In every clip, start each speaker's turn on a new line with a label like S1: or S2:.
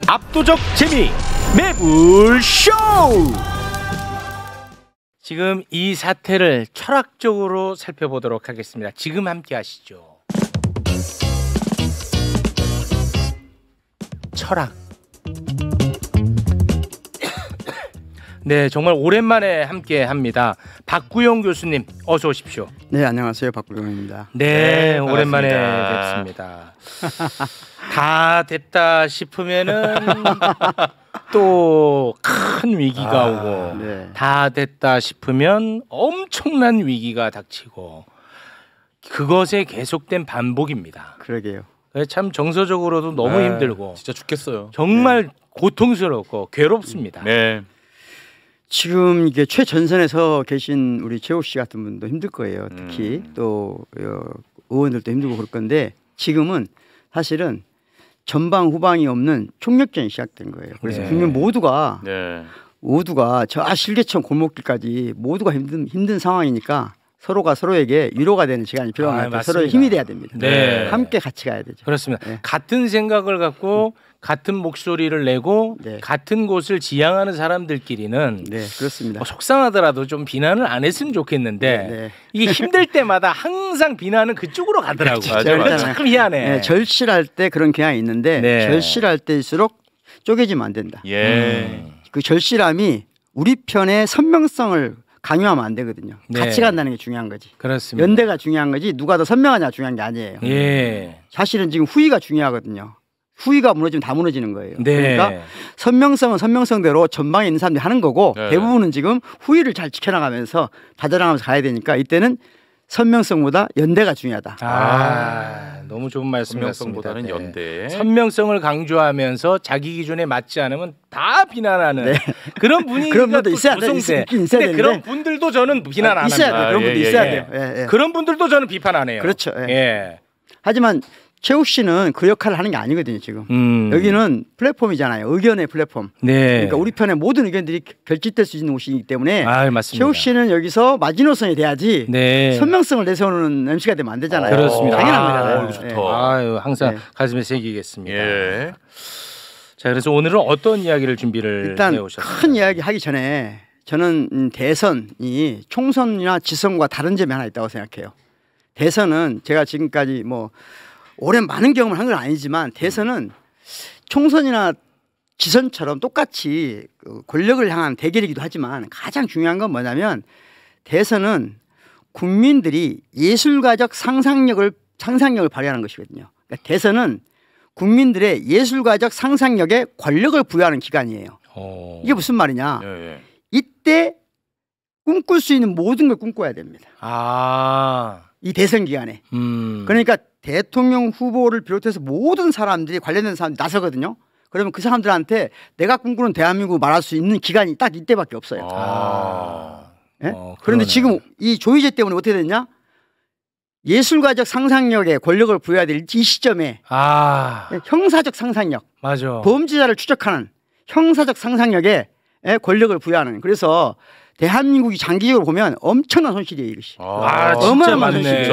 S1: 압도적 재미 매불쇼. 지금 이 사태를 철학적으로 살펴보도록 하겠습니다. 지금 함께 하시죠. 철학. 네, 정말 오랜만에 함께 합니다. 박구영 교수님 어서 오십시오.
S2: 네, 안녕하세요. 박구영입니다.
S1: 네, 오랜만에 뵙습니다. 다 됐다 싶으면은 또 큰 위기가 오고
S2: 네.
S1: 다 됐다 싶으면 엄청난 위기가 닥치고 그것의 계속된 반복입니다.
S2: 그러게요.
S1: 참 정서적으로도 너무 힘들고
S3: 진짜 죽겠어요.
S1: 정말 고통스럽고 괴롭습니다.
S3: 네.
S2: 지금 이게 최전선에서 계신 우리 최호 씨 같은 분도 힘들 거예요. 특히 또 의원들도 힘들고 그럴 건데 지금은 사실은 전방 후방이 없는 총력전이 시작된 거예요. 그래서
S1: 네.
S2: 국민 모두가 저 실개천 골목길까지 모두가 힘든 상황이니까 서로가 서로에게 위로가 되는 시간이 필요한 것 같아요. 서로의 힘이 돼야 됩니다.
S1: 네.
S2: 함께 같이 가야 되죠.
S1: 그렇습니다.
S2: 네.
S1: 같은 생각을 갖고 같은 목소리를 내고
S2: 네.
S1: 같은 곳을 지향하는 사람들끼리는
S2: 네, 그렇습니다.
S1: 속상하더라도 좀 비난을 안 했으면 좋겠는데
S2: 네.
S1: 이게 힘들 때마다 항상 비난은 그쪽으로 가더라고요.
S2: 맞아요.
S1: 참 희한해.
S2: 네, 절실할 때 그런 경향이 있는데
S1: 네.
S2: 절실할 때일수록 쪼개지면 안 된다. 그 절실함이 우리 편의 선명성을 강요하면 안 되거든요.
S1: 네.
S2: 같이 간다는 게 중요한 거지.
S1: 그렇습니다.
S2: 연대가 중요한 거지 누가 더 선명하냐 중요한 게 아니에요.
S1: 예.
S2: 사실은 지금 후위가 중요하거든요. 후위가 무너지면 다 무너지는 거예요.
S1: 네.
S2: 그러니까 선명성은 선명성대로 전방에 있는 사람들이 하는 거고
S3: 네.
S2: 대부분은 지금 후위를 잘 지켜나가면서 다져나가면서 가야 되니까 이때는 선명성보다 연대가 중요하다.
S1: 너무 좋은 말씀이었습니다.
S3: 선명성보다는 연대.
S1: 선명성을 강조하면서 자기 기준에 맞지 않으면 다 비난하는 그런 분위기가
S2: 그런 분도
S1: 또
S2: 있어야 돼.
S1: 조성돼.
S2: 있긴 있어야
S1: 근데
S2: 되는데.
S1: 그런 분들도 저는 비난 안
S2: 있어야
S1: 합니다.
S2: 돼요. 그런 분도
S3: 예,
S2: 있어야
S3: 예.
S2: 돼요. 예, 예.
S1: 그런 분들도 저는 비판 안 해요.
S2: 그렇죠. 예.
S1: 예.
S2: 하지만 최욱 씨는 그 역할을 하는 게 아니거든요. 지금 여기는 플랫폼이잖아요. 의견의 플랫폼.
S1: 네.
S2: 그러니까 우리 편의 모든 의견들이 결집될 수 있는 곳이기 때문에
S1: 맞습니다.
S2: 최욱 씨는 여기서 마지노선이 돼야지
S1: 네.
S2: 선명성을 내세우는 MC가 되면 안 되잖아요.
S1: 그렇습니다.
S2: 당연한
S3: 이거
S2: 거잖아요.
S3: 좋다.
S2: 예.
S1: 아유, 항상
S2: 네.
S1: 가슴에 새기겠습니다.
S3: 예.
S1: 자, 그래서 오늘은 어떤 이야기를 준비를
S2: 일단
S1: 해오셨어요?
S2: 큰 이야기 하기 전에 저는 대선이 총선이나 지선과 다른 점이 하나 있다고 생각해요. 대선은 제가 지금까지 뭐 오랜 많은 경험을 한 건 아니지만 대선은 총선이나 지선처럼 똑같이 권력을 향한 대결이기도 하지만 가장 중요한 건 뭐냐면 대선은 국민들이 예술가적 상상력을 발휘하는 것이거든요. 그러니까 대선은 국민들의 예술가적 상상력에 권력을 부여하는 기간이에요. 이게 무슨 말이냐?
S3: 예.
S2: 이때 꿈꿀 수 있는 모든 걸 꿈꿔야 됩니다. 이 대선 기간에. 그러니까 대통령 후보를 비롯해서 모든 사람들이 관련된 사람들이 나서거든요. 그러면 그 사람들한테 내가 꿈꾸는 대한민국을 말할 수 있는 기간이 딱 이때밖에 없어요. 예? 그런데 지금 이 조희제 때문에 어떻게 됐냐? 예술가적 상상력에 권력을 부여해야 될 이 시점에 형사적 상상력,
S1: 맞아.
S2: 범죄자를 추적하는 형사적 상상력에 권력을 부여하는. 그래서 대한민국이 장기적으로 보면 엄청난 손실이에요, 이것이.
S1: 진짜
S2: 어마어마한
S1: 맞네.
S2: 손실.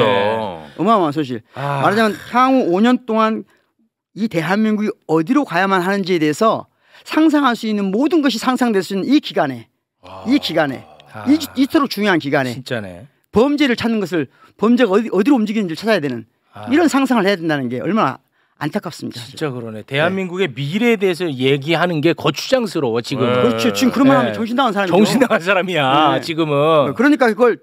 S2: 어마어마한 손실. 말하자면 향후 5년 동안 이 대한민국이 어디로 가야만 하는지에 대해서 상상할 수 있는 모든 것이 상상될 수 있는 이 기간에, 이토록 중요한 기간에
S1: 진짜네.
S2: 범죄를 찾는 것을 범죄가 어디로 움직이는지를 찾아야 되는 이런 상상을 해야 된다는 게 얼마나 안타깝습니다.
S1: 진짜 그러네. 대한민국의 미래에 대해서 얘기하는 게 거추장스러워 지금.
S2: 그렇죠. 지금 그런 말 하면 정신 나간 사람이죠.
S1: 정신 나간 사람이야. 지금은.
S2: 그러니까 그걸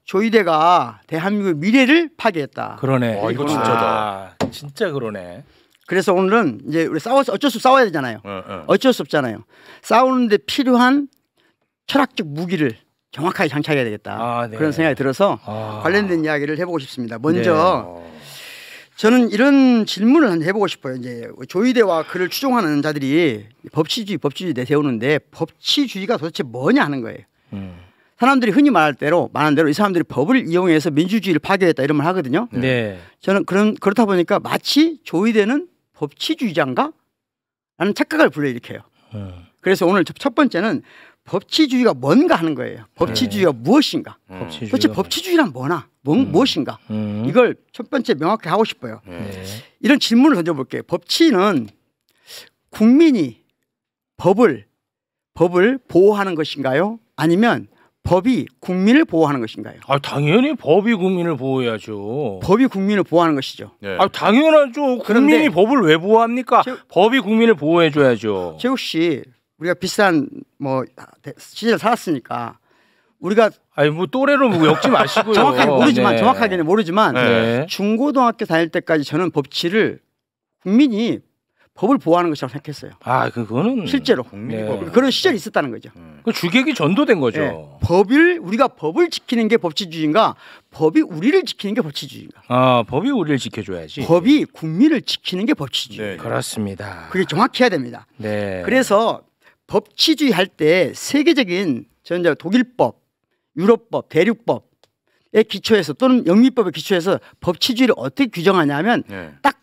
S2: 조희대가 대한민국의 미래를 파괴했다.
S1: 그러네.
S3: 이거 진짜다.
S1: 진짜 그러네.
S2: 그래서 오늘은 이제 우리 어쩔 수 없이 싸워야 되잖아요. 어쩔 수 없잖아요. 싸우는데 필요한 철학적 무기를 정확하게 장착해야 되겠다. 그런 생각이 들어서 관련된 이야기를 해보고 싶습니다. 먼저 저는 이런 질문을 한번 해보고 싶어요. 이제 조희대와 그를 추종하는 자들이 법치주의 내세우는데 법치주의가 도대체 뭐냐 하는 거예요. 사람들이 흔히 말하는 대로 이 사람들이 법을 이용해서 민주주의를 파괴했다 이런 말 하거든요.
S1: 네.
S2: 저는 그렇다 보니까 마치 조희대는 법치주의자인가? 라는 착각을 불러일으켜요. 그래서 오늘 첫 번째는 법치주의가 뭔가 하는 거예요. 법치주의가 무엇인가? 도대체 법치주의란 무엇인가? 이걸 첫 번째 명확히 하고 싶어요. 이런 질문을 던져볼게요. 법치는 국민이 법을 보호하는 것인가요? 아니면 법이 국민을 보호하는 것인가요?
S1: 아, 당연히 법이 국민을 보호해야죠.
S2: 법이 국민을 보호하는 것이죠.
S3: 네.
S1: 아, 당연하죠. 국민이
S2: 그런데
S1: 법을 왜 보호합니까? 법이 국민을 보호해줘야죠.
S2: 최욱 씨, 우리가 비슷한 뭐 시절 살았으니까 우리가
S1: 아니 뭐 또래로 뭐 엮지 마시고요.
S2: 정확하게는 모르지만
S1: 네.
S2: 중고등학교 다닐 때까지 저는 법치를 국민이 법을 보호하는 것이라고 생각했어요.
S1: 아, 그거는
S2: 실제로
S3: 국민이
S1: 네.
S3: 법을
S2: 그런 시절이 있었다는 거죠.
S1: 그 주객이 전도된 거죠.
S2: 네. 우리가 법을 지키는 게 법치주의인가, 법이 우리를 지키는 게 법치주의인가?
S1: 아, 법이 우리를 지켜줘야지.
S2: 법이 국민을 지키는 게 법치주의.
S3: 네.
S1: 그렇습니다.
S2: 그게 정확히 해야 됩니다.
S1: 네.
S2: 그래서 법치주의 할 때 세계적인 저는 이제 독일법, 유럽법, 대륙법에 기초해서 또는 영미법에 기초해서 법치주의를 어떻게 규정하냐면
S3: 네.
S2: 딱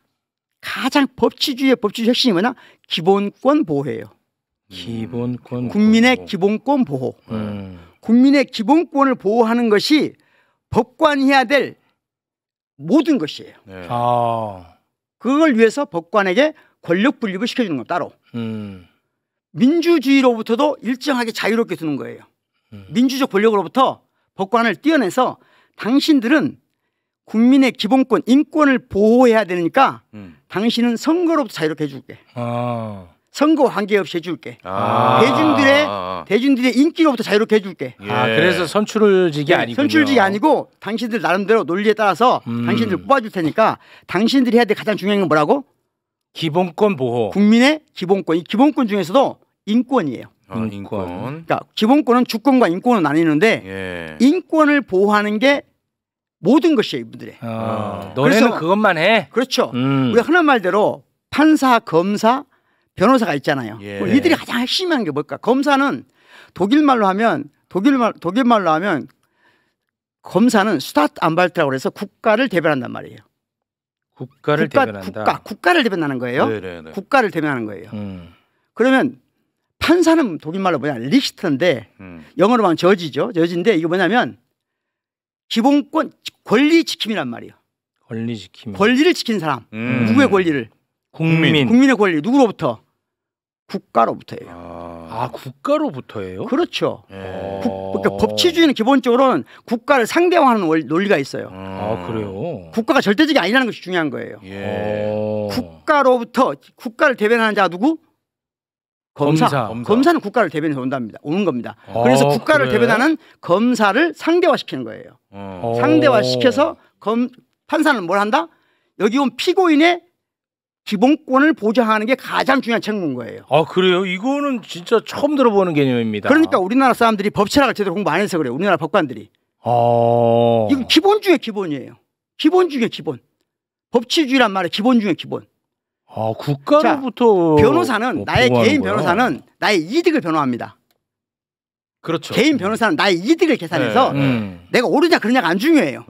S2: 가장 법치주의 핵심이 뭐냐? 기본권 보호예요.
S1: 기본권
S2: 국민의
S1: 보호.
S2: 기본권 보호.
S1: 음.
S2: 국민의 기본권을 보호하는 것이 법관이 해야 될 모든 것이에요.
S3: 네.
S1: 아.
S2: 그걸 위해서 법관에게 권력 분립을 시켜주는 거 따로. 민주주의로부터도 일정하게 자유롭게 두는 거예요. 민주적 권력으로부터 법관을 떼어내서 당신들은 국민의 기본권, 인권을 보호해야 되니까 당신은 선거로부터 자유롭게 해줄게.
S1: 아.
S2: 선거와 관계없이 해줄게.
S3: 아.
S2: 대중들의 인기로부터 자유롭게 해줄게.
S3: 예.
S1: 아, 그래서 선출직이 아니군요.
S2: 선출직이 아니고 당신들 나름대로 논리에 따라서 당신들 뽑아줄 테니까 당신들이 해야 될 가장 중요한 건 뭐라고?
S1: 기본권 보호.
S2: 국민의 기본권. 이 기본권 중에서도 인권이에요.
S3: 인권.
S2: 그러니까 기본권은 주권과 인권은 나뉘는데
S3: 예.
S2: 인권을 보호하는 게 모든 것이에요, 이분들의.
S1: 너네는
S2: 그래서-
S1: 그것만 해.
S2: 그렇죠. 우리가 흔한 말대로 판사, 검사, 변호사가 있잖아요.
S3: 예.
S2: 그럼 이들이 가장 핵심한 게 뭘까? 검사는 독일말로 하면 검사는 스타트 안발트라고 해서 국가를 대변한단 말이에요.
S1: 국가를 대변한다.
S2: 국가를 대변하는 거예요.
S3: 네네네.
S2: 국가를 대변하는 거예요.
S1: 음.
S2: 그러면 판사는 독일말로 뭐냐? 리히트인데 영어로 하면 저지죠. 저지인데 이게 뭐냐면 기본권 권리 지킴이란 말이에요.
S1: 권리 지킴.
S2: 권리를 지킨 사람. 누구의 권리를?
S1: 국민.
S2: 국민의 권리. 누구로부터? 국가로부터예요.
S1: 아, 국가로부터예요?
S2: 그렇죠.
S3: 예.
S2: 그러니까 법치주의는 기본적으로는 국가를 상대화하는 논리가 있어요.
S1: 아, 그래요.
S2: 국가가 절대적이 아니라는 것이 중요한 거예요.
S3: 예.
S2: 국가로부터 국가를 대변하는 자가 누구? 검사. 검사는 국가를 대변해서 오는 겁니다. 그래서 국가를
S1: 그래?
S2: 대변하는 검사를 상대화시키는 거예요. 상대화시켜서 판사는 뭘 한다? 여기 온 피고인의 기본권을 보장하는 게 가장 중요한 책무인 거예요.
S1: 아, 그래요? 이거는 진짜 처음 들어보는 개념입니다.
S2: 그러니까 우리나라 사람들이 법철학을 제대로 공부 안 해서 그래요. 우리나라 법관들이. 이건 기본 중에 기본이에요. 기본 중에 기본. 법치주의란 말은 기본 중에 기본.
S1: 아, 국가로부터.
S2: 변호사는
S1: 뭐
S2: 나의
S1: 보호하는
S2: 개인
S1: 거야?
S2: 변호사는 나의 이득을 변호합니다.
S3: 그렇죠.
S2: 개인 변호사는 나의 이득을 계산해서 내가 옳으냐 그러냐가 안 중요해요.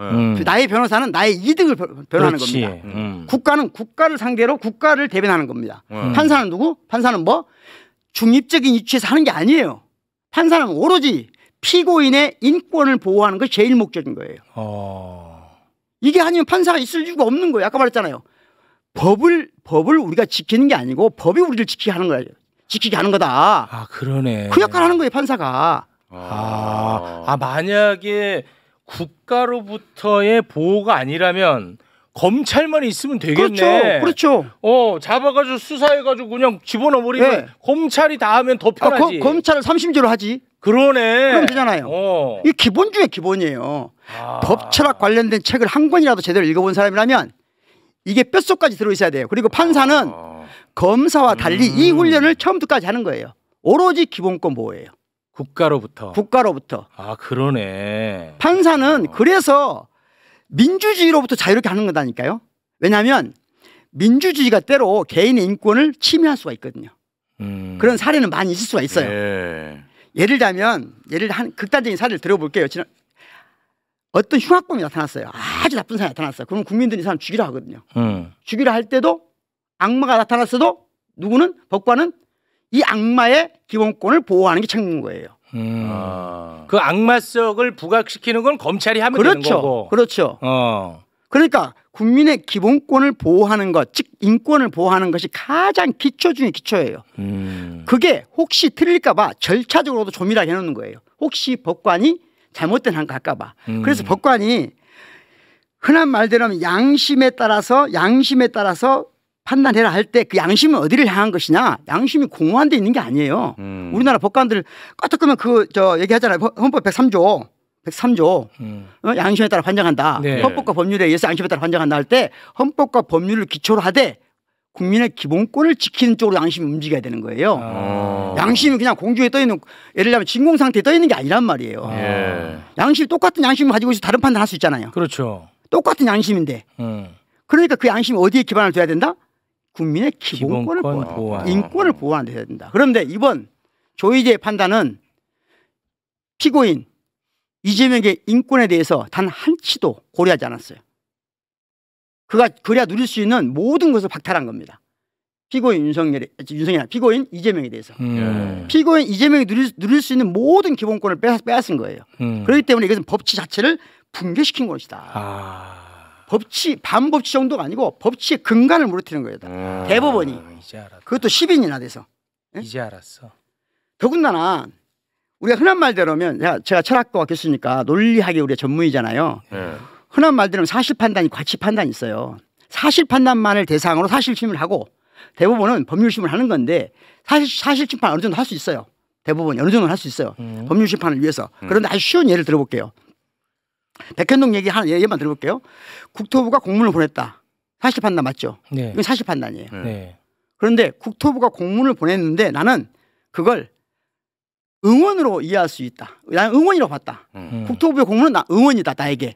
S2: 나의 변호사는 나의 이득을 변호하는
S1: 그렇지.
S2: 겁니다. 국가는 국가를 상대로 국가를 대변하는 겁니다. 판사는 누구? 판사는 뭐? 중립적인 위치에서 하는 게 아니에요. 판사는 오로지 피고인의 인권을 보호하는 것이 제일 목적인 거예요. 이게 아니면 판사가 있을 이유가 없는 거예요. 아까 말했잖아요. 법을 우리가 지키는 게 아니고 법이 우리를 지키게 하는 거예요. 지키게 하는 거다.
S1: 아, 그러네.
S2: 그 역할을 하는 거예요, 판사가.
S1: 만약에 국가로부터의 보호가 아니라면 검찰만 있으면 되겠네.
S2: 그렇죠.
S1: 잡아가지고 수사해가지고 그냥 집어넣어 버리면
S2: 네.
S1: 검찰이 다 하면 더 편하지.
S2: 검찰을 3심제로 하지.
S1: 그러네.
S2: 그럼 되잖아요. 이게 기본 중에 기본이에요. 법철학 관련된 책을 한 권이라도 제대로 읽어본 사람이라면 이게 뼛속까지 들어있어야 돼요. 그리고 판사는 검사와 달리 이 훈련을 처음부터까지 하는 거예요. 오로지 기본권 보호예요. 국가로부터.
S1: 아, 그러네.
S2: 판사는 그래서 민주주의로부터 자유롭게 하는 거다니까요. 왜냐하면 민주주의가 때로 개인의 인권을 침해할 수가 있거든요. 그런 사례는 많이 있을 수가 있어요. 예를 들면 극단적인 사례를 들어볼게요. 어떤 흉악범이 나타났어요. 아주 나쁜 사람이 나타났어요. 그럼 국민들이 이 사람 죽이라 하거든요. 죽이라 할 때도 악마가 나타났어도 누구는 법관은 이 악마의 기본권을 보호하는 게 책무인 거예요.
S1: 그 악마성을 부각시키는 건 검찰이 하면 되는 거고.
S2: 그렇죠. 그러니까 국민의 기본권을 보호하는 것, 즉 인권을 보호하는 것이 가장 기초 중에 기초예요. 그게 혹시 틀릴까 봐 절차적으로도 조밀하게 해놓는 거예요. 혹시 법관이 잘못된 한 거 할까 봐. 그래서 법관이 흔한 말대로 하면 양심에 따라서 판단해라 할 때 그 양심은 어디를 향한 것이냐? 양심이 공허한 데 있는 게 아니에요. 우리나라 법관들 까딱하면 얘기하잖아요. 헌법 103조 양심에 따라 판정한다.
S1: 네.
S2: 헌법과 법률에 의해서 양심에 따라 판정한다 할 때 헌법과 법률을 기초로 하되 국민의 기본권을 지키는 쪽으로 양심이 움직여야 되는 거예요. 양심이 그냥 공중에 떠 있는, 예를 들면 진공 상태에 떠 있는 게 아니란 말이에요.
S3: 예.
S2: 양심이 똑같은 양심을 가지고 있어 다른 판단할 수 있잖아요.
S1: 그렇죠.
S2: 똑같은 양심인데. 그러니까 그 양심이 어디에 기반을 둬야 된다? 국민의 기본권을 보호하는, 인권을 보호하는 데 해야 된다. 그런데 이번 조희대의 판단은 피고인 이재명의 인권에 대해서 단 한치도 고려하지 않았어요. 그가 그래야 누릴 수 있는 모든 것을 박탈한 겁니다. 피고인 피고인 이재명에 대해서. 피고인 이재명이 누릴 수 있는 모든 기본권을 빼앗은 거예요. 그렇기 때문에 이것은 법치 자체를 붕괴시킨 것이다. 반법치 정도가 아니고 법치의 근간을 무너뜨리는 거예요. 대법원이.
S1: 이제 알았다.
S2: 그것도 10인이나 돼서.
S1: 이제 알았어.
S2: 더군다나 우리가 흔한 말대로면 제가 철학과 교수니까 논리학이 우리가 전문이잖아요. 흔한 말대로 사실 판단이 가치 판단이 있어요. 사실 판단만을 대상으로 사실 심의를 하고 대법원은 법률 심의를 하는 건데 사실 심판 어느 정도 할 수 있어요. 대법원이 어느 정도 할 수 있어요. 법률 심판을 위해서. 그런데 아주 쉬운 예를 들어볼게요. 백현동 예만 들어볼게요. 국토부가 공문을 보냈다. 사실 판단 맞죠?
S1: 네.
S2: 이건 사실 판단이에요.
S1: 네.
S2: 그런데 국토부가 공문을 보냈는데 나는 그걸 응원으로 이해할 수 있다. 나는 응원이라고 봤다. 국토부의 공문은 응원이다 나에게.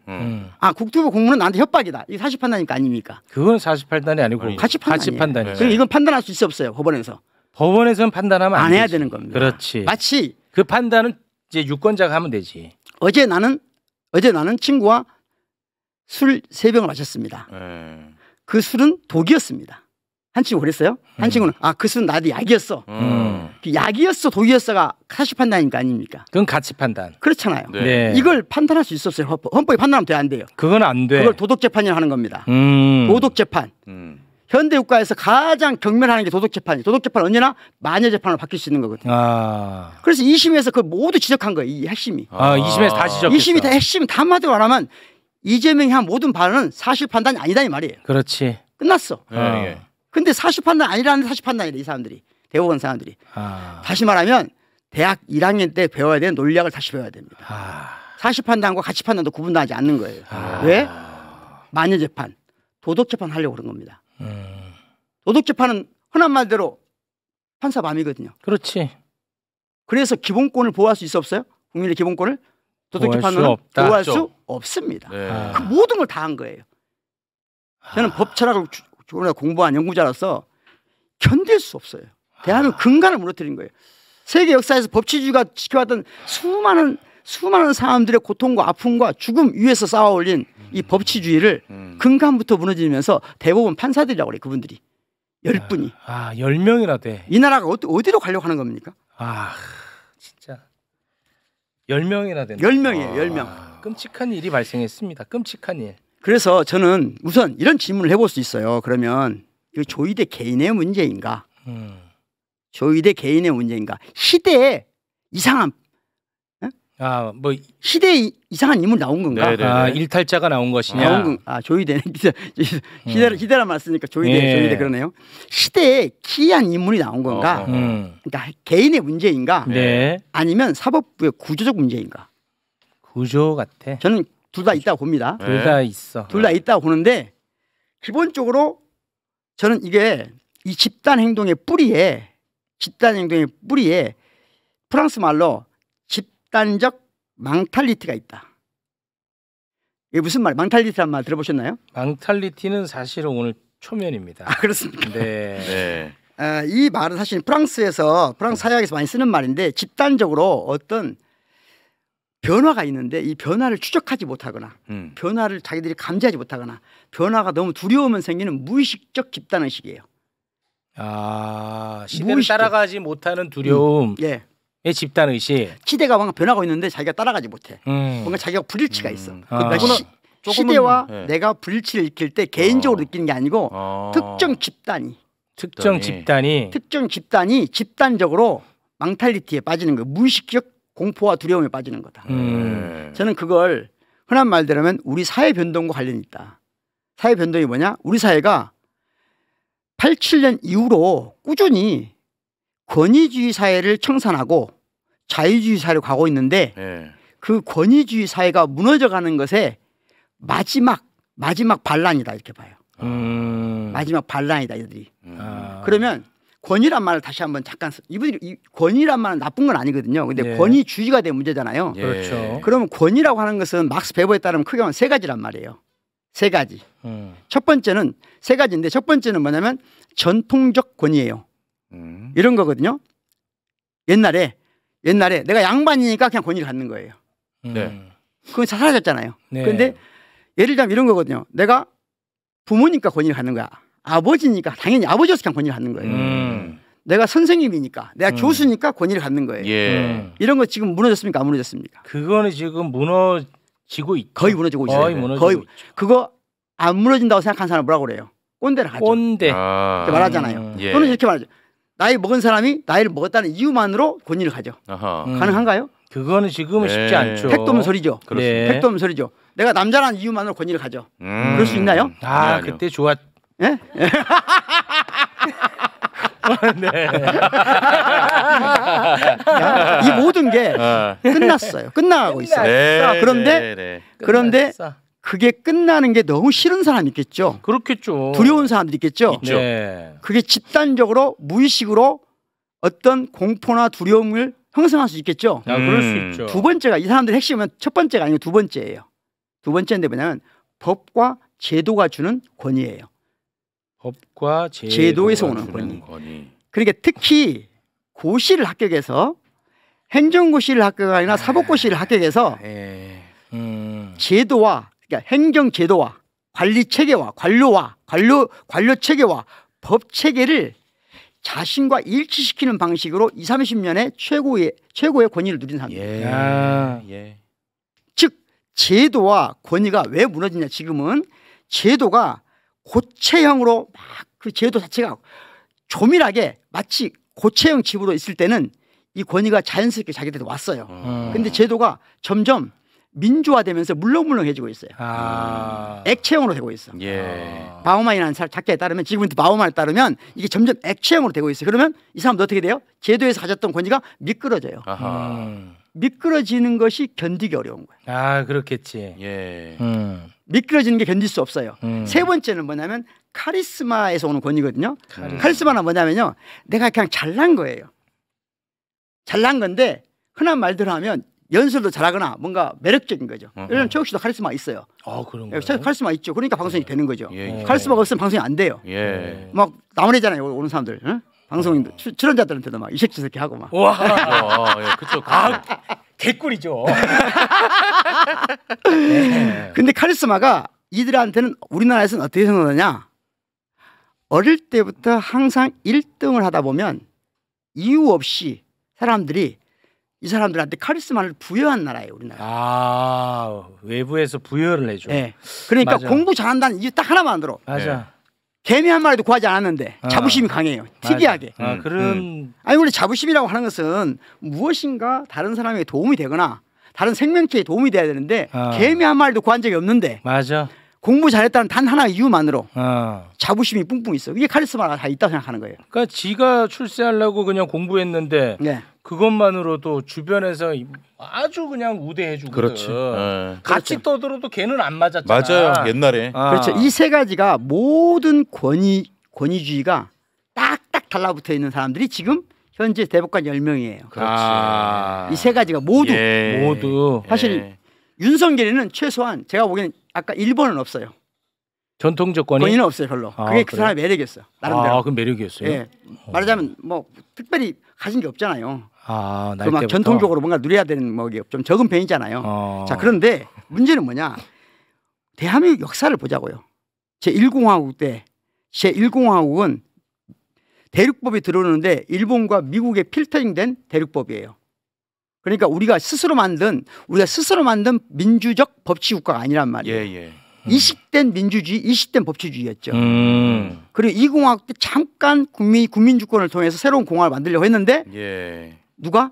S2: 국토부 공문은 나한테 협박이다. 이게 사실 판단이니까 아닙니까?
S1: 그건 사실 판단이 아니고
S2: 가치
S1: 판단이죠.
S2: 그러니까 이건 판단할 수 있어 없어요 법원에서.
S1: 법원에서는 판단하면
S2: 안 해야
S1: 되지.
S2: 되는 겁니다.
S1: 그렇지.
S2: 마치
S1: 그 판단은 이제 유권자가 하면 되지.
S2: 어제 나는 친구와 술 3병을 마셨습니다. 그 술은 독이었습니다. 한 친구 그랬어요. 한 친구는 그 술은 나한테 약이었어. 그 약이었어 독이었어가 사실 판단이니까 아닙니까?
S1: 그건 가치 판단.
S2: 그렇잖아요.
S1: 네.
S2: 이걸 판단할 수 있었어요. 헌법이 판단하면 돼요 안 돼요?
S1: 그건 안 돼.
S2: 그걸 도덕재판이라고 하는 겁니다. 도덕재판. 현대국가에서 가장 경멸하는 게 도덕재판이에요. 도덕재판은 언제나 마녀재판으로 바뀔 수 있는 거거든요. 그래서 2심에서 그걸 모두 지적한 거예요. 이 핵심이.
S1: 2심에서 다 지적했어.
S2: 2심이 다 핵심 다 한마디로 말하면 이재명이 한 모든 발언은 사실 판단이 아니다 이 말이에요.
S1: 그렇지.
S2: 끝났어.
S3: 예.
S2: 근데 사실 판단 아니라는 사실 판단이래 이 사람들이. 대법원 사람들이. 다시 말하면 대학 1학년 때 배워야 되는 논리학을 다시 배워야 됩니다. 사실 판단과 가치 판단도 구분하지 않는 거예요. 왜? 마녀재판, 도덕재판 하려고 그런 겁니다. 도덕재판은 흔한 말대로 판사밤이거든요.
S1: 그렇지.
S2: 그래서 기본권을 보호할 수 있어 없어요? 국민의 기본권을? 도덕재판은 보호할 수 없습니다.
S3: 네.
S2: 그 모든 걸 다 한 거예요. 저는 법철학을 공부한 연구자로서 견딜 수 없어요. 대한민국 근간을 무너뜨린 거예요. 세계 역사에서 법치주의가 지켜왔던 수많은 사람들의 고통과 아픔과 죽음 위에서 쌓아올린 이 법치주의를 근간부터 무너지면서 대법원 판사들이라고 그래요. 그분들이 10분이.
S1: 10명이나 돼.
S2: 이 나라가 어디로 가려고 하는 겁니까?
S1: 진짜 10명이나 된다.
S2: 10명이에요. 10명.
S1: 끔찍한 일이 발생했습니다. 끔찍한 일.
S2: 그래서 저는 우선 이런 질문을 해볼 수 있어요. 그러면 이 조희대 개인의 문제인가? 조희대 개인의 문제인가? 시대에 이상한 시대에 이상한 인물 나온 건가?
S1: 일탈자가 나온 것이냐?
S2: 조희대는 시대란 말 쓰니까 조희대 그러네요. 시대에 기이한 인물이 나온 건가? 그러니까 개인의 문제인가?
S1: 네.
S2: 아니면 사법부의 구조적 문제인가?
S1: 구조 같아.
S2: 저는 둘 다 있다고 봅니다.
S1: 둘 다 있어.
S2: 둘 다 있다고 보는데 기본적으로 저는 이게 이 집단 행동의 뿌리에 프랑스 말로 집단적 망탈리티가 있다. 이게 무슨 말? 망탈리티란 말 들어보셨나요?
S1: 망탈리티는 사실은 오늘 초면입니다.
S2: 그렇습니까?
S1: 네.
S2: 이 말은 사실 프랑스 사회학에서 많이 쓰는 말인데 집단적으로 어떤 변화가 있는데 이 변화를 추적하지 못하거나 변화를 자기들이 감지하지 못하거나 변화가 너무 두려우면 생기는 무의식적 집단의식이에요.
S1: 시대를
S2: 무의식적.
S1: 따라가지 못하는 두려움.
S2: 예.
S1: 집단의식.
S2: 시대가 뭔가 변하고 있는데 자기가 따라가지 못해. 뭔가 자기가 불일치가 있어.
S1: 그러니까
S2: 시대와
S3: 네.
S2: 내가 불일치를 익힐 때 개인적으로 느끼는 게 아니고 특정 집단이 집단적으로 망탈리티에 빠지는 거예요. 무의식적 공포와 두려움에 빠지는 거다. 저는 그걸 흔한 말대로 하면 우리 사회 변동과 관련이 있다. 사회 변동이 뭐냐? 우리 사회가 87년 이후로 꾸준히 권위주의 사회를 청산하고 자유주의 사회로 가고 있는데
S3: 네.
S2: 그 권위주의 사회가 무너져가는 것의 마지막 반란이다 이렇게 봐요. 마지막 반란이다 이들이. 그러면 권위란 말을 다시 한번 잠깐 이분들이 이 권위란 말은 나쁜 건 아니거든요. 근데
S1: 네.
S2: 권위주의가 된 문제잖아요.
S3: 예.
S1: 그렇죠.
S2: 그러면 권위라고 하는 것은 막스 베버에 따르면 크게 보면 세 가지란 말이에요. 세 가지. 첫 번째는 세 가지인데 첫 번째는 뭐냐면 전통적 권위예요. 이런 거거든요. 옛날에 내가 양반이니까 그냥 권위를 갖는 거예요.
S3: 네.
S2: 그건 사라졌잖아요.
S1: 네.
S2: 그런데 예를 들면 이런 거거든요. 내가 부모니까 권위를 갖는 거야. 아버지니까 당연히 아버지로서 그냥 권위를 갖는 거예요. 내가 선생님이니까 내가 교수니까 권위를 갖는 거예요.
S3: 예.
S2: 이런 거 지금 무너졌습니까? 안 무너졌습니까?
S1: 그거는 지금 무너지고 있죠.
S2: 거의 무너지고 있어요.
S1: 거의 무너지고 있죠.
S2: 그거 안 무너진다고 생각하는 사람 뭐라고 그래요? 꼰대라 하죠.
S1: 꼰대.
S2: 이렇게 말하잖아요.
S3: 예.
S2: 또는 이렇게 말하죠. 나이 먹은 사람이 나이를 먹었다는 이유만으로 권위를 가져.
S3: 아하.
S2: 가능한가요?
S1: 그거는 지금은
S3: 네.
S1: 쉽지 않죠.
S2: 택도 없는 소리죠.
S1: 네.
S2: 택도 없는 소리죠. 내가 남자라는 이유만으로 권위를 가져. 그럴 수 있나요?
S1: 아,
S3: 아니요.
S1: 그때 좋았.
S2: 예? 이 모든 게 끝났어요. 끝나가고 있어요.
S3: 네.
S2: 그런데
S3: 네.
S2: 그런데
S1: 끝났어.
S2: 그게 끝나는 게 너무 싫은 사람이 있겠죠.
S1: 그렇겠죠.
S2: 두려운 사람들이 있겠죠.
S3: 있죠.
S1: 네.
S2: 그게 집단적으로 무의식으로 어떤 공포나 두려움을 형성할 수 있겠죠.
S1: 아, 그럴 수 있죠.
S2: 두 번째가 이 사람들 핵심은 첫 번째가 아니고 두 번째예요. 두 번째인데 뭐냐면 법과 제도가 주는 권위예요.
S1: 법과
S2: 제도에서 오는 권위. 그러니까 특히 고시를 합격해서 행정고시를 합격하거나 사법고시를 합격해서
S3: 예.
S2: 제도와 그러니까 행정제도와 관리체계와 관료 체계와 법 체계를 자신과 일치시키는 방식으로 20, 30년의 최고의 권위를 누린 사람입니다.
S1: 아.
S3: 예.
S2: 즉 제도와 권위가 왜 무너지냐 지금은 제도가 고체형으로 막 그 제도 자체가 조밀하게 마치 고체형 집으로 있을 때는 이 권위가 자연스럽게 자기들도 왔어요. 근데 제도가 점점 민주화되면서 물렁물렁해지고 있어요.
S1: 아.
S2: 액체형으로 되고 있어.
S3: 예.
S2: 바우만이라는 작가에 따르면 지금부터 바우만에 따르면 이게 점점 액체형으로 되고 있어요. 그러면 이 사람도 어떻게 돼요? 제도에서 가졌던 권위가 미끄러져요.
S3: 아하.
S2: 미끄러지는 것이 견디기 어려운 거예요.
S1: 아, 그렇겠지.
S3: 예.
S2: 미끄러지는 게 견딜 수 없어요.
S1: 음.
S2: 세 번째는 뭐냐면 카리스마에서 오는 권위거든요. 카리스마는 뭐냐면요. 내가 그냥 잘난 거예요. 잘난 건데 흔한 말대로 하면 연설도 잘하거나 뭔가 매력적인 거죠. 왜냐하면 최욱 씨도 카리스마 있어요.
S1: 아, 그런 거.
S2: 카리스마 있죠. 그러니까 방송이 되는 거죠.
S3: 예.
S2: 카리스마가 없으면 방송이 안 돼요.
S3: 예.
S2: 막 나무래잖아요. 오는 사람들. 응? 방송 출연자들한테도 막 이색저색해 하고 막.
S1: 와.
S3: 예. 그쵸.
S1: 아, 개꿀이죠.
S2: 근데 카리스마가 이들한테는 우리나라에서는 어떻게 생각하냐? 어릴 때부터 항상 1등을 하다 보면 이유 없이 사람들이 이 사람들한테 카리스마를 부여한 나라예요, 우리나라.
S1: 아, 외부에서 부여를 해줘.
S2: 네. 그러니까
S1: 맞아.
S2: 공부 잘한다는 이유 딱 하나만 들어.
S1: 맞아.
S2: 개미 한 마리도 구하지 않았는데 자부심이 강해요. 특이하게.
S1: 맞아. 아, 그런
S2: 아니 원래 자부심이라고 하는 것은 무엇인가 다른 사람에게 도움이 되거나 다른 생명체에 도움이 돼야 되는데 개미 한 마리도 구한 적이 없는데
S1: 맞아.
S2: 공부 잘했다는 단 하나의 이유만으로
S1: 어.
S2: 자부심이 뿡뿡 있어. 이게 카리스마가 다 있다고 생각하는 거예요.
S1: 그러니까 지가 출세하려고 그냥 공부했는데
S2: 네.
S1: 그것만으로도 주변에서 아주 그냥 우대해주거든.
S3: 그렇지. 예.
S1: 같이 떠들어도 걔는 안 맞았잖아.
S3: 맞아요. 옛날에.
S1: 아.
S2: 그렇죠. 이 세 가지가 모든 권위주의가 딱딱 달라붙어 있는 사람들이 지금 현재 대법관 10명이에요.
S1: 아.
S2: 이 세 가지가 모두.
S3: 예.
S1: 모두
S2: 사실
S3: 예.
S2: 윤석열이는 최소한 제가 보기에는 아까 1번은 없어요.
S1: 전통적 권위.
S2: 권위는 없어요 별로.
S1: 아,
S2: 그게 그
S1: 그래요?
S2: 사람의 매력이었어요. 나름대로.
S1: 아, 그 매력이었어요.
S2: 예. 말하자면 뭐 특별히 가진 게 없잖아요.
S1: 아, 날
S2: 그 막
S1: 때부터.
S2: 전통적으로 뭔가 누려야 되는 뭐 좀 적은 편이잖아요. 자 그런데 문제는 뭐냐? 대한민국 역사를 보자고요. 제1공화국 때 제1공화국은 대륙법이 들어오는데 일본과 미국의 필터링된 대륙법이에요. 그러니까 우리가 스스로 만든 민주적 법치국가가 아니란 말이에요.
S3: 예, 예.
S2: 이식된 민주주의, 이식된 법치주의였죠.
S1: 음.
S2: 그리고 이 공화국 때 잠깐 국민주권을 통해서 새로운 공화국을 만들려고 했는데
S3: 예.
S2: 누가?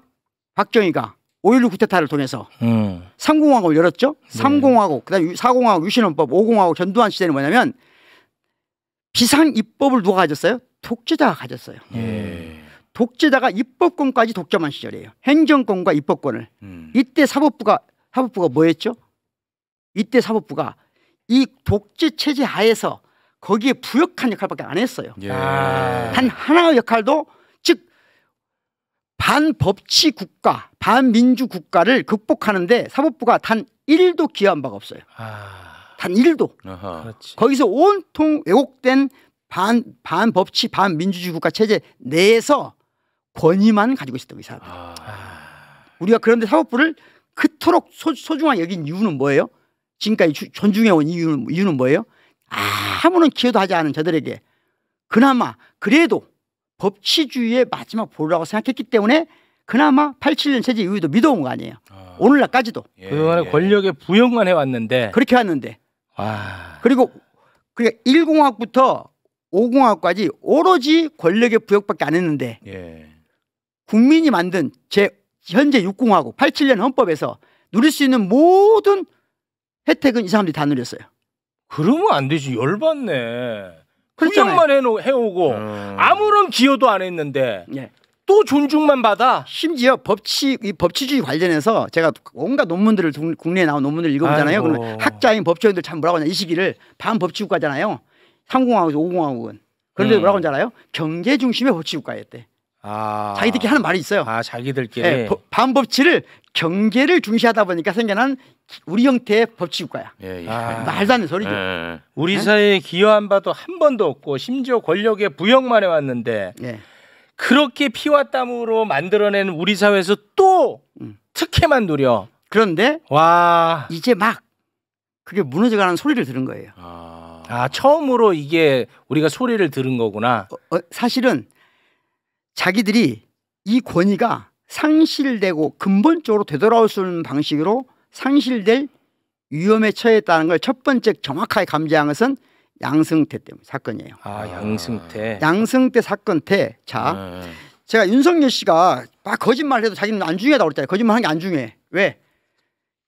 S2: 박정희가 5.16 쿠데타를 통해서
S1: 음.
S2: 3공화국을 열었죠.
S1: 네.
S2: 3공화국, 그다음에 4공화국 유신헌법, 5공화국 전두환 시대는 뭐냐면 비상입법을 누가 가졌어요? 독재자가 가졌어요.
S3: 예.
S2: 독재자가 입법권까지 독점한 시절이에요. 행정권과 입법권을. 이때 사법부가 뭐 했죠? 이때 사법부가 이 독재 체제 하에서 거기에 부역한 역할밖에 안 했어요.
S3: 예.
S2: 단 하나의 역할도, 즉 반법치 국가, 반민주 국가를 극복하는데 사법부가 단 1도 기여한 바가 없어요. 단 1도.
S3: 아하.
S1: 그렇지.
S2: 거기서 온통 왜곡된 반법치 반민주주의 국가 체제 내에서 권위만 가지고 있었다고, 이 사람들. 우리가 그런데 사법부를 그토록 소중하게 여긴 이유는 뭐예요? 지금까지 존중해온 이유는 뭐예요? 아무런 기여도 하지 않은 저들에게 그나마 그래도 법치주의의 마지막 보루라고 생각했기 때문에 그나마 87년 체제 이후에도 믿어온 거 아니에요. 오늘날까지도.
S3: 예,
S1: 그동안에
S3: 예.
S1: 권력의 부역만 해왔는데.
S2: 그렇게 왔는데.
S1: 와.
S2: 그리고 1공화국부터 5공화국까지 오로지 권력의 부역밖에 안 했는데
S3: 예.
S2: 국민이 만든 현재 6공화국 87년 헌법에서 누릴 수 있는 모든 혜택은 이 사람들이 다 누렸어요.
S1: 그러면 안 되지. 열받네.
S2: 그렇잖아요.
S1: 부역만 해오고 아무런 기여도 안 했는데
S2: 예.
S1: 또 존중만 받아.
S2: 심지어 법치주의 관련해서 제가 온갖 논문들을 국내에 나온 논문들을 읽어보잖아요.
S1: 아이고.
S2: 그러면 학자인 법조인들 참 뭐라고 하냐, 이 시기를 반법치국가잖아요. 3공화국에서 5공화국은. 그런데 뭐라고 하는지 알아요? 경제 중심의 법치국가였대. 자기들끼리 하는 말이 있어요.
S1: 자기들끼리.
S2: 예, 반법치를 경제를 중시하다 보니까 생겨난 우리 형태의 법치국가야.
S3: 예, 예.
S2: 말도 안 되는 소리죠.
S3: 예.
S1: 우리 사회에 기여한 바도 한 번도 없고 심지어 권력의 부역만 해왔는데
S2: 예.
S1: 그렇게 피와 땀으로 만들어낸 우리 사회에서 또 특혜만 누려.
S2: 그런데
S1: 와.
S2: 이제 막 그게 무너져가는 소리를 들은 거예요.
S1: 처음으로 이게 우리가 소리를 들은 거구나.
S2: 사실은 자기들이 이 권위가 상실되고 근본적으로 되돌아올 수 있는 방식으로 상실될 위험에 처했다는 걸 첫 번째 정확하게 감지한 것은 양승태 때문에 사건이에요.
S1: 양승태.
S2: 양승태 사건 때, 자, 제가 윤석열 씨가 막 거짓말을 해도 자기는 안 중요하다고 그랬잖아요. 거짓말한 게 안 중요해. 왜?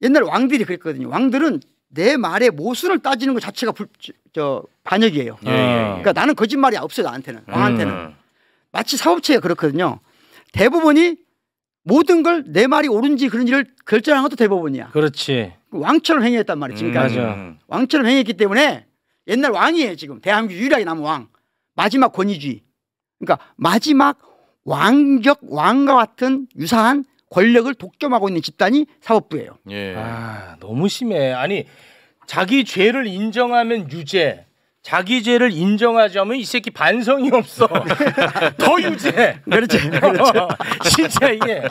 S2: 옛날 왕들이 그랬거든요. 왕들은 내 말의 모순을 따지는 것 자체가 반역이에요. 그러니까 나는 거짓말이 없어요. 나한테는. 왕한테는. 마치 사법체가 그렇거든요. 대법원이 모든 걸 내 말이 옳은지 그런지를 결정한 것도 대법원이야.
S1: 그렇지.
S2: 왕처럼 행위했단 말이에요. 지금까지.
S1: 맞아.
S2: 왕처럼 행위했기 때문에 옛날 왕이에요. 지금 대한민국 유일하게 남은 왕. 마지막 권위주의. 그러니까 마지막 왕과 같은 유사한 권력을 독점하고 있는 집단이 사법부예요.
S3: 예.
S1: 너무 심해. 아니 자기 죄를 인정하면 유죄. 자기 죄를 인정하지 않으면 이 새끼 반성이 없어. 더 유죄.
S2: 그렇죠.
S1: 진짜 이게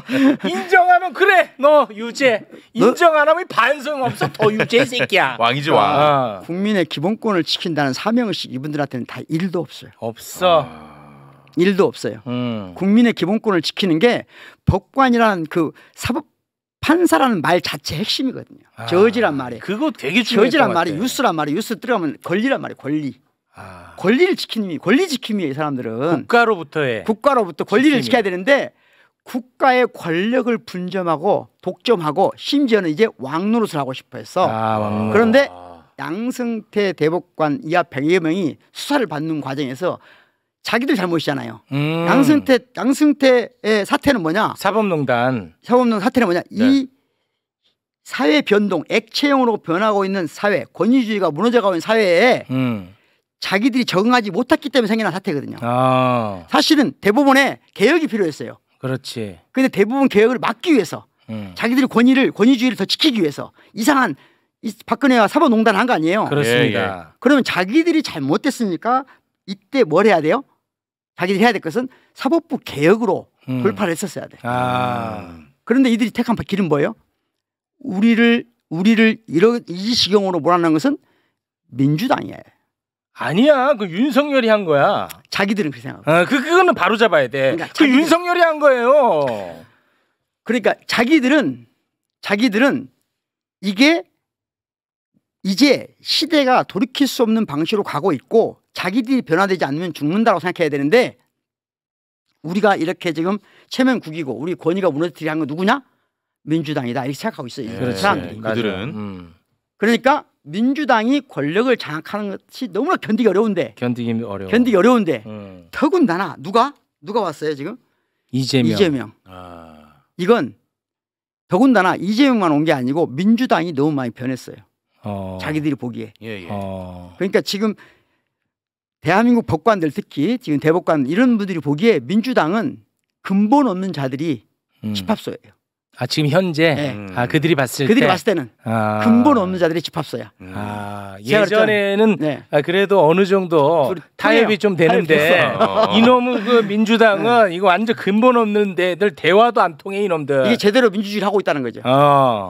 S1: 인정하면 그래 너 유죄. 인정 안 하면 반성 없어. 더 유죄 이 새끼야.
S3: 왕이지 왕.
S2: 국민의 기본권을 지킨다는 사명의식 이분들한테는 다 일도 없어요.
S1: 없어.
S2: 일도 없어요. 국민의 기본권을 지키는 게 법관이라는 그 사법 판사라는 말 자체 핵심이거든요. 저지란 말이에요.
S1: 그거 되게 중요한
S2: 저지란 말이 뉴스란 말이 뉴스 들어가면 권리란 말이에요. 권리. 권리를 지키는 권리 지킴이에요. 이 사람들은
S1: 국가로부터의
S2: 국가로부터 권리를 지켜야 되는데 국가의 권력을 분점하고 독점하고 심지어는 이제 왕 노릇을 하고 싶어 했어. 그런데 양승태 대법관 이하 100여 명이 수사를 받는 과정에서 자기들 잘못이잖아요. 양승태의 사태는 뭐냐?
S1: 사법농단
S2: 사태는 뭐냐? 이 사회 변동, 액체형으로 변하고 있는 사회, 권위주의가 무너져가고 있는 사회에 자기들이 적응하지 못했기 때문에 생겨난 사태거든요. 사실은 대법원에 개혁이 필요했어요.
S1: 그렇지.
S2: 그런데 대부분 개혁을 막기 위해서 자기들이 권위주의를 더 지키기 위해서 이상한 박근혜와 사법농단을 한 거 아니에요.
S1: 그렇습니다.
S2: 그러면 자기들이 잘못됐으니까 이때 뭘 해야 돼요? 자기들이 해야 될 것은 사법부 개혁으로 돌파를 했었어야 돼. 그런데 이들이 택한 길은 뭐예요? 우리를 이 지경으로 몰아넣는 것은 민주당이에요.
S1: 아니야, 그 윤석열이 한 거야.
S2: 자기들은 그렇게 생각하고.
S1: 그거는 바로 잡아야 돼.
S2: 그러니까
S1: 그 윤석열이 한 거예요.
S2: 그러니까 자기들은 이게 이제 시대가 돌이킬 수 없는 방식으로 가고 있고 자기들이 변화되지 않으면 죽는다고 생각해야 되는데 우리가 이렇게 지금 체면국이고 우리 권위가 무너뜨리게 한 건 누구냐? 민주당이다 이렇게 생각하고 있어요.
S3: 네.
S2: 그런 사람들이.
S3: 그들은
S2: 그러니까 민주당이 권력을 장악하는 것이 너무나 견디기 어려운데
S1: 견디기 어려워.
S2: 더군다나 누가 왔어요 지금? 이재명. 이건 더군다나 이재명만 온 게 아니고 민주당이 너무 많이 변했어요. 자기들이 보기에.
S3: 예.
S2: 그러니까 지금 대한민국 법관들 특히 지금 대법관 이런 분들이 보기에 민주당은 근본 없는 자들이 집합소예요.
S1: 아 지금 현재
S2: 네.
S1: 그들이 봤을
S2: 때는 근본 없는 자들이 집합소야.
S1: 예전에는
S2: 네.
S1: 그래도 어느 정도 타협이 좀 되는데 이놈의 그 민주당은 이거 완전 근본 없는 데들 대화도 안 통해 이놈들.
S2: 이게 제대로 민주주의를 하고 있다는 거죠.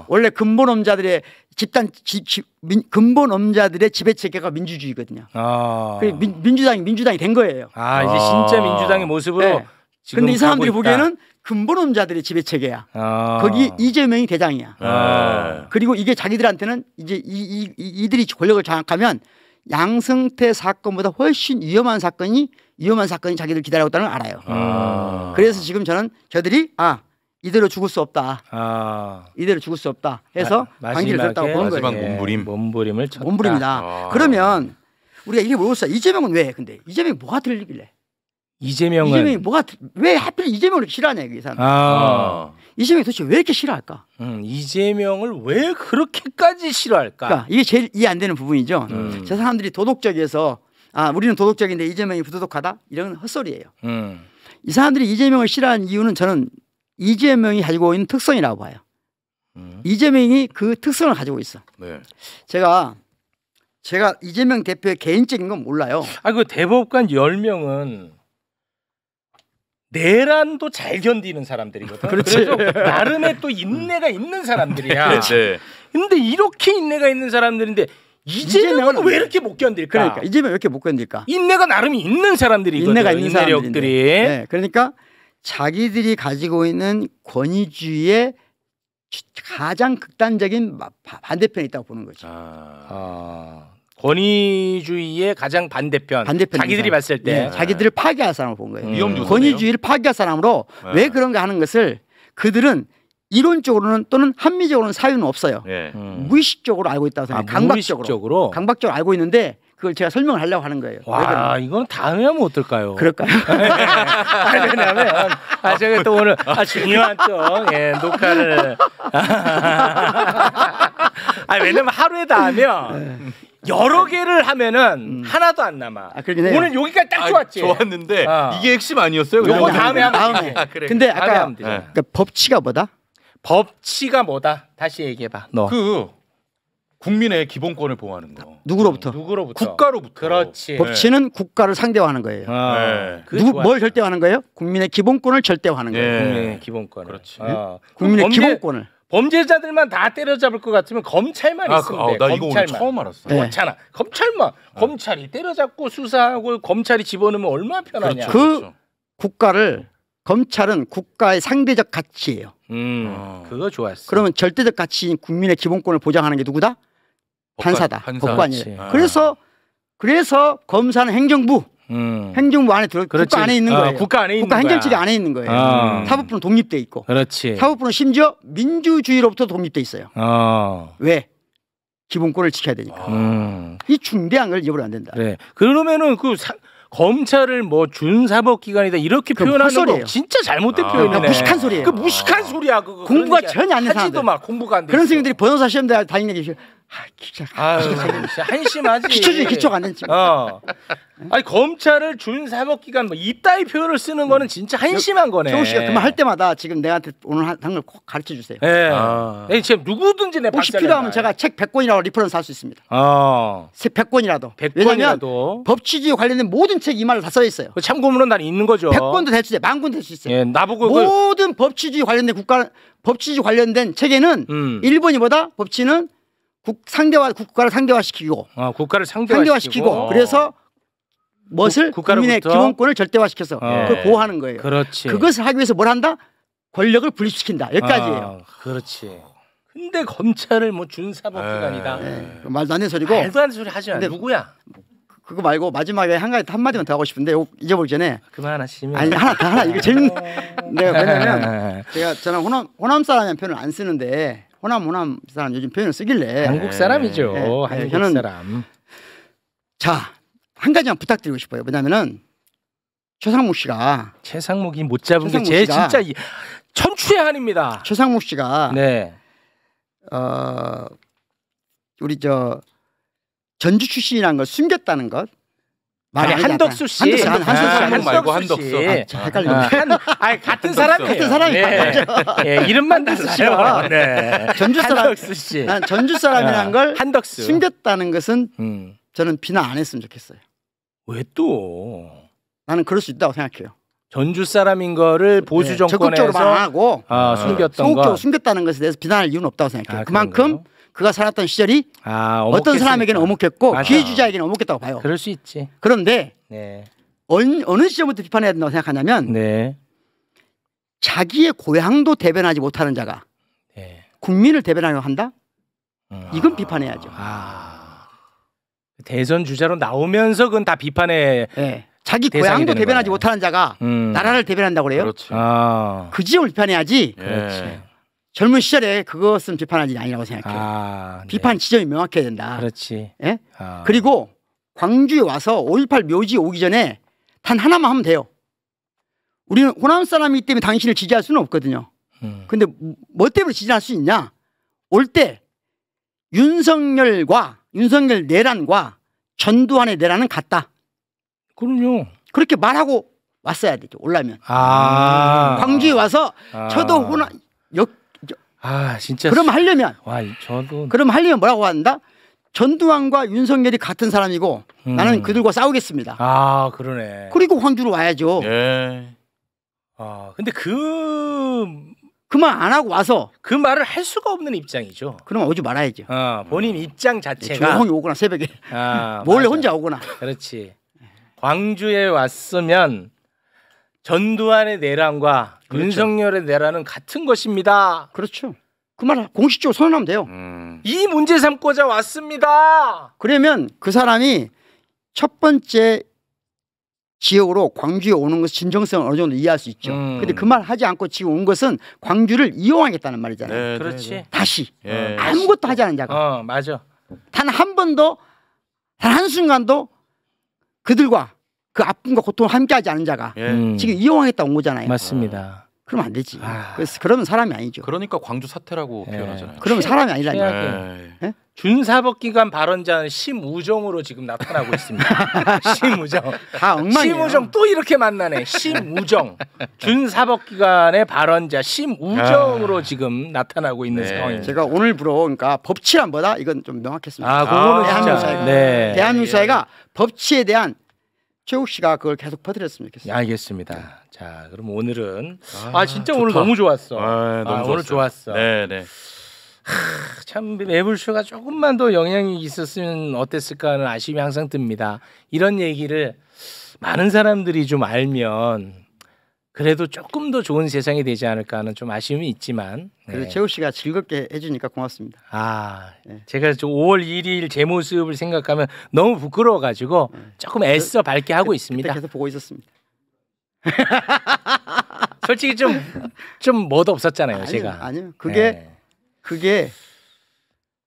S2: 원래 근본 없는 자들의 근본 없는 자들의 지배 체계가 민주주의거든요. 민주당이 된 거예요.
S1: 이제 진짜 민주당의 모습으로.
S2: 네. 근데 이 사람들이 보기에는 근본 없는 자들의 지배 체계야. 거기 이재명이 대장이야. 그리고 이게 자기들한테는 이제 이들이 권력을 장악하면 양승태 사건보다 훨씬 위험한 사건이 자기들 기다리고 있다는 걸 알아요. 그래서 지금 저들이 이대로 죽을 수 없다. 이대로 죽을 수 없다 해서 방지를 줬다고 보는 거예요.
S3: 마지막
S1: 몸부림을 쳤다.
S2: 몸부림이다. 그러면 우리가 이게 모르겠어. 이재명은 왜? 근데 이재명이 뭐가 들리길래? 이재명이 왜 하필 이재명을 이렇게 싫어하냐 이 사람. 이재명이 도대체 왜 이렇게 싫어할까?
S1: 이재명을 왜 그렇게까지 싫어할까?
S2: 그러니까 이게 제일 이해 안 되는 부분이죠. 저 사람들이 도덕적이어서 우리는 도덕적인데 이재명이 부도덕하다 이런 헛소리예요. 이 사람들이 이재명을 싫어하는 이유는 저는 이재명이 가지고 있는 특성이라고 봐요. 이재명이 그 특성을 가지고 있어.
S3: 네.
S2: 제가 이재명 대표의 개인적인 건 몰라요.
S1: 그 대법관 10명은 내란도 잘 견디는 사람들이거든. 그래서 나름의 또 인내가 있는 사람들이야.
S3: 네.
S1: 근데 이렇게 인내가 있는 사람들인데 이재명은 왜 이렇게 못 견딜까?
S2: 그러니까 이재명 왜 이렇게 못 견딜까?
S1: 인내가 나름 있는 사람들이거든.
S2: 인내가 있는
S1: 사람들이.
S2: 네, 그러니까 자기들이 가지고 있는 권위주의의 가장 극단적인 반대편에 있다고 보는 거죠.
S1: 권위주의의 가장 반대편 자기들이 봤을 때
S2: 자기들을 파괴할 사람을 본 거예요.
S3: 위험요소네요.
S2: 권위주의를 파괴할 사람으로 왜 그런가 하는 것을 그들은 이론적으로는 또는 합리적으로는 사유는 없어요. 무의식적으로 알고 있다고 생각해요. 강박적으로 알고 있는데 그걸 제가 설명을 하려고 하는 거예요.
S1: 와, 이건 다음에 하면 어떨까요?
S2: 그럴까요?
S1: 왜냐하면 제가 또 오늘 중요한 또 녹화를 왜냐면 하루에 다 하면 여러 개를 하면은 하나도 안 남아. 오늘 여기까지 딱 좋았지.
S3: 좋았는데 이게 핵심 아니었어요?
S1: 요거 다음에 하면
S2: 그래. 근데 아까 그러니까 법치가 뭐다?
S1: 법치가 뭐다? 다시 얘기해봐. 너.
S3: 국민의 기본권을 보호하는 거.
S2: 누구로부터?
S3: 국가로부터.
S1: 그렇지.
S2: 법치는 국가를 상대화하는 거예요. 뭘 절대화하는 거예요? 국민의 기본권을 절대화하는 거예요.
S1: 국민의 기본권을.
S3: 그렇지.
S2: 국민의 기본권을.
S1: 범죄자들만 다 때려잡을 것 같으면 검찰만 있으면 돼.
S3: 나 이거 오늘 처음 알았어.
S1: 그렇잖아. 검찰만. 검찰이 때려잡고 수사하고 검찰이 집어넣으면 얼마나 편하냐.
S2: 그 국가를 검찰은 국가의 상대적 가치예요.
S1: 그거 좋았어.
S2: 그러면 절대적 가치인 국민의 기본권을 보장하는 게 누구다? 판사다. 법관이에요. 그래서 검사는 행정부 안에 국가 안에 있는 거예요.
S1: 국가
S2: 행정체계 안에 있는 거예요. 사법부는 독립돼 있고.
S1: 그렇지.
S2: 사법부는 심지어 민주주의로부터 독립돼 있어요. 왜? 기본권을 지켜야 되니까. 이 중대한 걸 잊어버리면 안 된다.
S1: 그래. 그러면은 검찰을 준사법기관이다 이렇게 표현하는 거 진짜 잘못된 표현이네.
S2: 무식한 소리예요.
S1: 그 무식한 소리야.
S2: 공부가 전혀 안 되는 사람들.
S1: 공부가 안 돼.
S2: 그런 생들이 변호사 시험 다니는 게
S1: 한심하지.
S2: 기초가 안 되는 친구.
S1: 검찰을 준사법기관 이따위 표현을 쓰는 거는 진짜 한심한 거네.
S2: 정우 씨가 그 말 할 때마다 지금 내한테 오늘 한 걸 꼭 가르쳐 주세요.
S1: 네. 지금 누구든지 내
S2: 혹시 필요하면 제가 책 100권이라고 리퍼런스 할 수 있습니다. 100권이라도. 왜냐하면 법치주의 관련된 모든 책 이 말을 다 써 있어요.
S1: 참고문은 다 있는 거죠.
S2: 100권도 될 수 있어요. 10,000권 될 수 있어요.
S1: 나보고
S2: 모든 법치주의 관련된 법치주의 관련된 책에는 1번이 뭐다? 법치는 국가를 상대화시키고
S1: 국가를 상대화시키고
S2: 그래서 국민의 기본권을 절대화시켜서 그걸 보호하는 거예요.
S1: 그렇지.
S2: 그것을 하기 위해서 뭘 한다? 권력을 분립시킨다. 여기까지예요.
S1: 그렇지. 근데 검찰을 뭐 준사법기관이다.
S2: 말도 안 되는 소리고.
S1: 말도 안 되는 소리 하지 마. 누구야?
S2: 그거 말고 마지막에 한마디만 더 하고 싶은데 잊어버리기 전에
S1: 그만하시면.
S2: 아니 하나 이거 재밌는 내가 왜냐면 저는 호남 사람이라는 표현을 안 쓰는데 호남 사람 요즘 표현을 쓰길래
S1: 한국 사람이죠. 한국
S2: 저는
S1: 사람.
S2: 자, 한 가지만 부탁드리고 싶어요. 뭐냐면은 최상목 씨가
S1: 최상목이 못 잡은 게
S2: 최상목
S1: 제
S2: 씨가
S1: 진짜 천추의 한입니다.
S2: 최상목 씨가
S1: 네.
S2: 우리 전주 출신이라는 걸 숨겼다는 것.
S1: 아니 한덕수 씨.
S3: 한덕수 말고 한덕수.
S2: 헷갈리네.
S1: 같은 사람이에요.
S2: 같은 사람이에요.
S1: 예, 이름만 달라요. 네.
S2: 전주 사람.
S1: 한덕수 씨.
S2: 난 전주 사람이라는 걸
S1: 한덕수.
S2: 숨겼다는 것은 저는 비난 안 했으면 좋겠어요.
S1: 왜 또?
S2: 나는 그럴 수 있다고 생각해요.
S1: 전주 사람인 거를 보수 정권에서
S2: 적극적으로 안 하고
S1: 숨겼던
S2: 소극적으로
S1: 거.
S2: 숨겼다는 것에 대해서 비난할 이유는 없다고 생각해요. 그만큼 그가 살았던 시절이 어떤 사람에게는 어묵했고 기회주자에게는 어묵했다고 봐요.
S1: 그럴 수 있지.
S2: 그런데
S1: 네.
S2: 어느 시점부터 비판해야 된다고 생각하냐면
S1: 네.
S2: 자기의 고향도 대변하지 못하는 자가 국민을 대변하려고 한다? 이건 비판해야죠.
S1: 대선 주자로 나오면서 그건 다 비판에
S2: 자기 고향도 대변하지 못하는 자가 나라를 대변한다고 그래요?
S3: 그렇지.
S2: 그 지점을 비판해야지.
S1: 그렇지.
S2: 젊은 시절에 그것은 비판하지 아니라고 생각해요. 비판 지점이 명확해야 된다.
S1: 그렇지.
S2: 예? 그리고 광주에 와서 5.18 묘지 오기 전에 단 하나만 하면 돼요. 우리는 호남 사람이기 때문에 당신을 지지할 수는 없거든요. 근데 뭐 때문에 지지할 수 있냐? 올 때 윤석열 내란과 전두환의 내란은 같다.
S1: 그럼요.
S2: 그렇게 말하고 왔어야 되죠. 올라면. 광주에 와서 저도 호남
S1: 진짜.
S2: 그럼 하려면
S1: 저도
S2: 그럼 하려면 뭐라고 한다? 전두환과 윤석열이 같은 사람이고 나는 그들과 싸우겠습니다.
S1: 그러네.
S2: 그리고 광주로 와야죠.
S1: 근데
S2: 그 말 안 하고 와서
S1: 그 말을 할 수가 없는 입장이죠.
S2: 그럼 오지 말아야죠.
S1: 본인 입장 자체가
S2: 조용히 오거나 새벽에 몰래 혼자 오거나.
S1: 그렇지. 광주에 왔으면 전두환의 내란과 윤석열의 내란은 같은 것입니다.
S2: 그렇죠. 그 말 공식적으로 선언하면 돼요.
S1: 이 문제 삼고자 왔습니다.
S2: 그러면 그 사람이 첫 번째 지역으로 광주에 오는 것은 진정성을 어느 정도 이해할 수 있죠. 근데 그 말 하지 않고 지금 온 것은 광주를 이용하겠다는 말이잖아요.
S1: 그렇지.
S2: 다시 아무것도 하지 않은 자가.
S1: 맞아.
S2: 단 한 번도 단 한순간도 그들과 그 아픔과 고통을 함께하지 않은 자가 지금 이용하겠다 온 거잖아요.
S1: 맞습니다.
S2: 그러면 안 되지. 그래서 그러면 사람이 아니죠.
S3: 그러니까 광주 사태라고 표현하잖아요.
S2: 그러면 사람이 아니라니까.
S1: 준사법기관 발언자는 심우정으로 지금 나타나고 있습니다. 심우정.
S2: 다 엉망이에요.
S1: 심우정 또 이렇게 만나네. 심우정. 준사법기관의 발언자 심우정으로 지금 나타나고 있는 상황입니다.
S2: 제가 오늘부로 그러니까 법치란 뭐다? 이건 좀 명확했습니다.
S1: 그거는
S2: 대한민국 사회가. 대한민국 사회가 법치에 대한 최욱 씨가 그걸 계속 퍼뜨렸으면 좋겠습니다.
S1: 알겠습니다. 자, 그럼 오늘은 진짜 좋다. 오늘 너무 좋았어. 오늘 좋았어.
S3: 네네.
S1: 참 매불쇼가 조금만 더 영향이 있었으면 어땠을까 하는 아쉬움이 항상 듭니다. 이런 얘기를 많은 사람들이 좀 알면 그래도 조금 더 좋은 세상이 되지 않을까 하는 좀 아쉬움이 있지만
S2: 그래도 최욱 씨가 즐겁게 해주니까 고맙습니다.
S1: 제가 5월 1일 제 모습을 생각하면 너무 부끄러워가지고 조금 애써 밝게 하고 있습니다.
S2: 계속 보고 있었습니다.
S1: 솔직히 좀 멋 없었잖아요. 제가.
S2: 아니요. 그게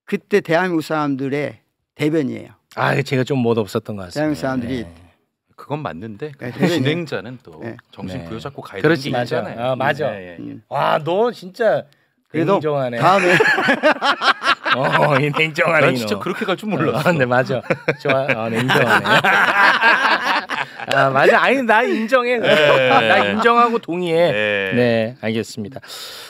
S2: 그때 대한민국 사람들의 대변이에요.
S1: 제가 좀 멋 없었던 것 같습니다.
S2: 대한민국 사람들이
S3: 그건 맞는데 진행자는 또 정신 부여잡고 가야 되는 게 있잖아요.
S1: 맞아. 너 진짜
S2: 그래도
S1: 냉정하네.
S2: 다음에
S1: 냉정하네.
S3: 난 진짜 그렇게 갈 줄 몰랐어.
S1: 네, 맞아. 좋아. 냉정하네. 맞아. 나 인정해. 나 인정하고 동의해. 네, 알겠습니다.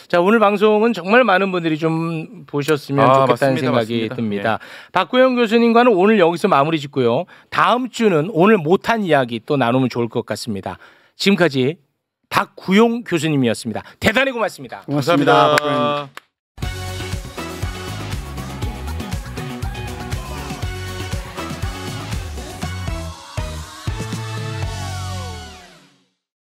S1: 자, 오늘 방송은 정말 많은 분들이 좀 보셨으면 좋겠다는 생각이 듭니다. 박구영 교수님과는 오늘 여기서 마무리 짓고요. 다음 주는 오늘 못한 이야기 또 나누면 좋을 것 같습니다. 지금까지 박구용 교수님이었습니다. 대단히 고맙습니다.
S2: 고맙습니다. 박구영.